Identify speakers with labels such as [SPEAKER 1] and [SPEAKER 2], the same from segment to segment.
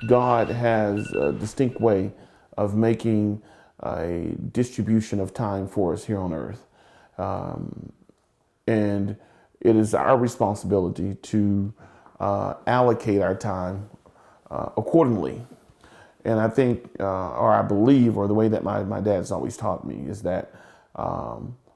[SPEAKER 1] God has a distinct way of making a distribution of time for us here on earth. And it is our responsibility to allocate our time accordingly. And I think, or I believe, or the way that my dad's always taught me is that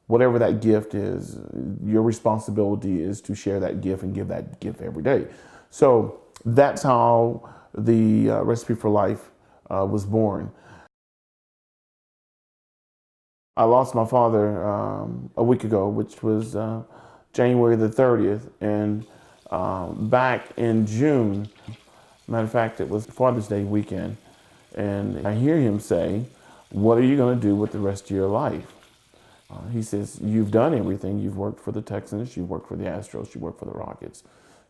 [SPEAKER 1] whatever that gift is, your responsibility is to share that gift and give that gift every day. So that's how the Recipe for Life was born. I lost my father a week ago, which was January the 30th. And back in June, matter of fact, it was Father's Day weekend. And I hear him say, "What are you going to do with the rest of your life?" He says, "You've done everything. You've worked for the Texans, you've worked for the Astros, you've worked for the Rockets,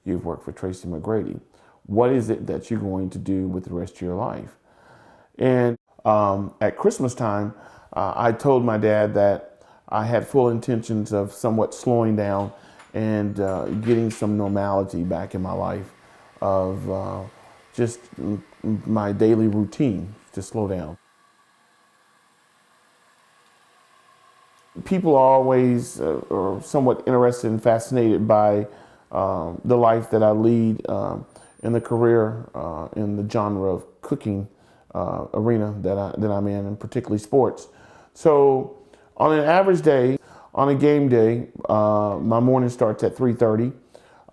[SPEAKER 1] you've worked for Tracy McGrady. What is it that you're going to do with the rest of your life?" And at Christmas time, I told my dad that I had full intentions of somewhat slowing down and getting some normality back in my life, of just my daily routine to slow down. People are always are somewhat interested and fascinated by the life that I lead in the career in the genre of cooking arena that I'm in, and particularly sports. So on an average day, on a game day, my morning starts at 3:30.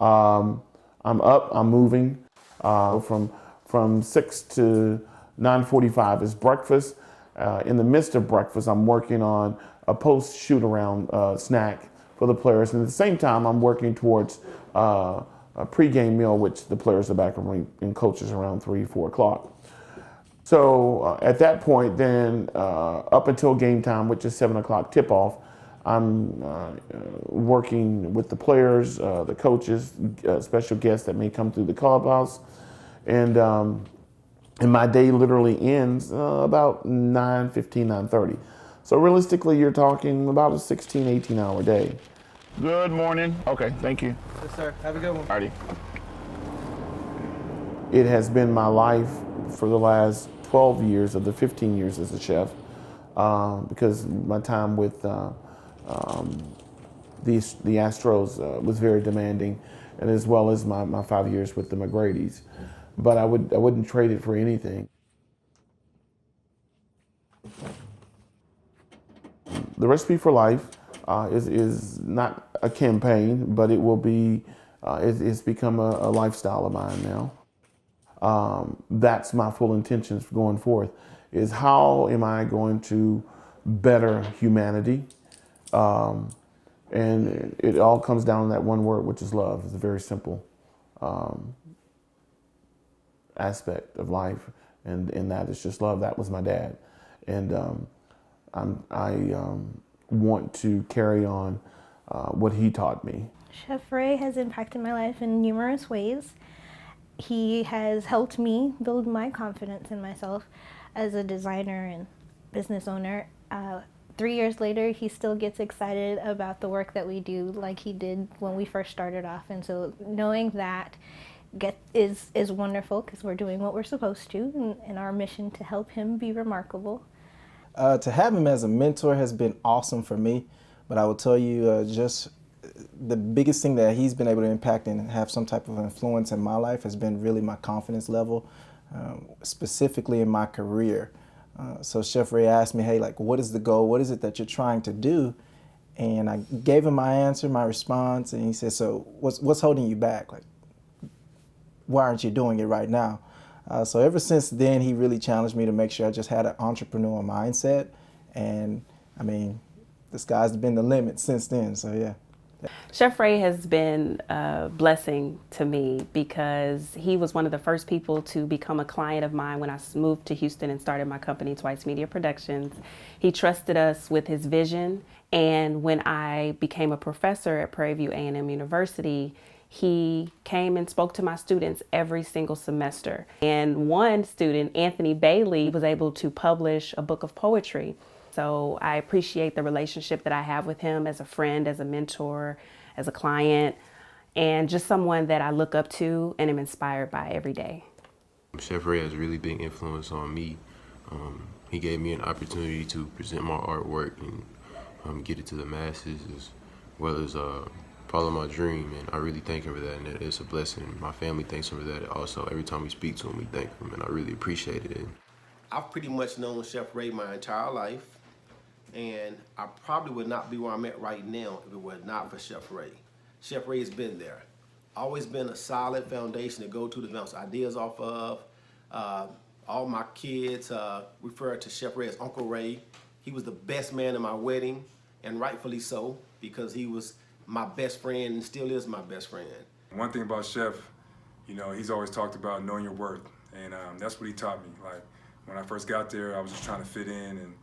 [SPEAKER 1] I'm up, I'm moving. From 6 to 9:45 is breakfast. In the midst of breakfast, I'm working on a post shoot around snack for the players, and at the same time, I'm working towards a pregame meal, which the players are back and coaches around 3, 4 o'clock. So at that point, then up until game time, which is 7 o'clock tip off, I'm working with the players, the coaches, special guests that may come through the clubhouse, and my day literally ends about 9:15, 9:30. So realistically, you're talking about a 16, 18-hour day. Good morning. Okay, thank you.
[SPEAKER 2] Yes, sir. Have a good one.
[SPEAKER 1] Alrighty. It has been my life for the last 12 years of the 15 years as a chef, because my time with the Astros was very demanding, and as well as my 5 years with the McGrady's. But I wouldn't trade it for anything. The Recipe for Life is not a campaign, but it will be. It's become a lifestyle of mine now. That's my full intentions going forth. Is how am I going to better humanity? And it all comes down to that one word, which is love. It's a very simple aspect of life, and that is just love. That was my dad, and I want to carry on what he taught me.
[SPEAKER 3] Chef Rey has impacted my life in numerous ways. He has helped me build my confidence in myself as a designer and business owner. 3 years later, he still gets excited about the work that we do like he did when we first started off. And so knowing that is wonderful, because we're doing what we're supposed to in our mission to help him be remarkable.
[SPEAKER 2] To have him as a mentor has been awesome for me, but I will tell you just the biggest thing that he's been able to impact and have some type of influence in my life has been really my confidence level, specifically in my career. So Chef Rey asked me, hey, like, what is the goal? What is it that you're trying to do? And I gave him my answer, my response, and he said, so what's holding you back? Like, why aren't you doing it right now? So ever since then, he really challenged me to make sure I just had an entrepreneurial mindset. And I mean, the sky's been the limit since then, so yeah.
[SPEAKER 4] Chef Rey has been a blessing to me because he was one of the first people to become a client of mine when I moved to Houston and started my company, Twice Media Productions. He trusted us with his vision, and when I became a professor at Prairie View A&M University, he came and spoke to my students every single semester. And one student, Anthony Bailey, was able to publish a book of poetry. So I appreciate the relationship that I have with him as a friend, as a mentor, as a client, and just someone that I look up to and am inspired by every day.
[SPEAKER 5] Chef Ray has a really big influence on me. He gave me an opportunity to present my artwork and get it to the masses as well as follow my dream. And I really thank him for that, and it's a blessing. My family thanks him for that. Also, every time we speak to him, we thank him, and I really appreciate it.
[SPEAKER 6] I've pretty much known Chef Ray my entire life, and I probably would not be where I'm at right now if it were not for Chef Ray. Chef Ray has been there. Always been a solid foundation to go to bounce ideas off of. All my kids refer to Chef Ray as Uncle Ray. He was the best man in my wedding, and rightfully so, because he was my best friend and still is my best friend.
[SPEAKER 7] One thing about Chef, you know, he's always talked about knowing your worth, and that's what he taught me. Like, when I first got there, I was just trying to fit in, and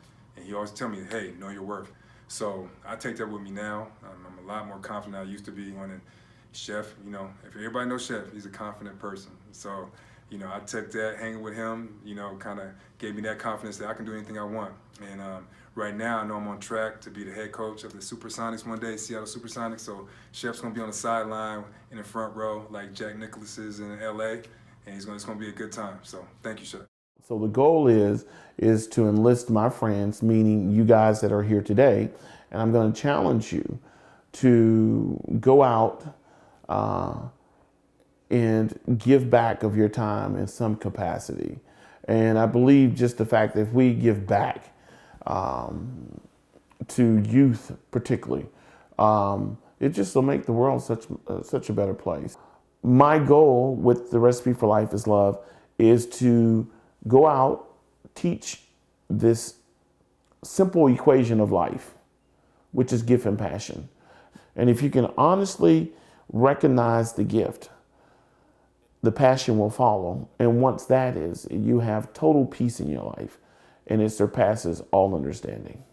[SPEAKER 7] he always tell me, hey, know your worth. So I take that with me now. I'm a lot more confident than I used to be when Chef, you know, if everybody knows Chef, he's a confident person. So, you know, I took that, hanging with him, you know, kind of gave me that confidence that I can do anything I want. And right now, I know I'm on track to be the head coach of the Supersonics one day, Seattle Supersonics. So Chef's gonna be on the sideline in the front row, like Jack Nicklaus is in LA, and it's gonna be a good time. So thank you, Chef.
[SPEAKER 1] So the goal is to enlist my friends, meaning you guys that are here today, and I'm going to challenge you to go out and give back of your time in some capacity. And I believe just the fact that if we give back to youth particularly, it just will make the world such a better place. My goal with the Recipe for Life is Love is to go out, teach this simple equation of life, which is gift and passion. And if you can honestly recognize the gift, the passion will follow. And once that is, you have total peace in your life, and it surpasses all understanding.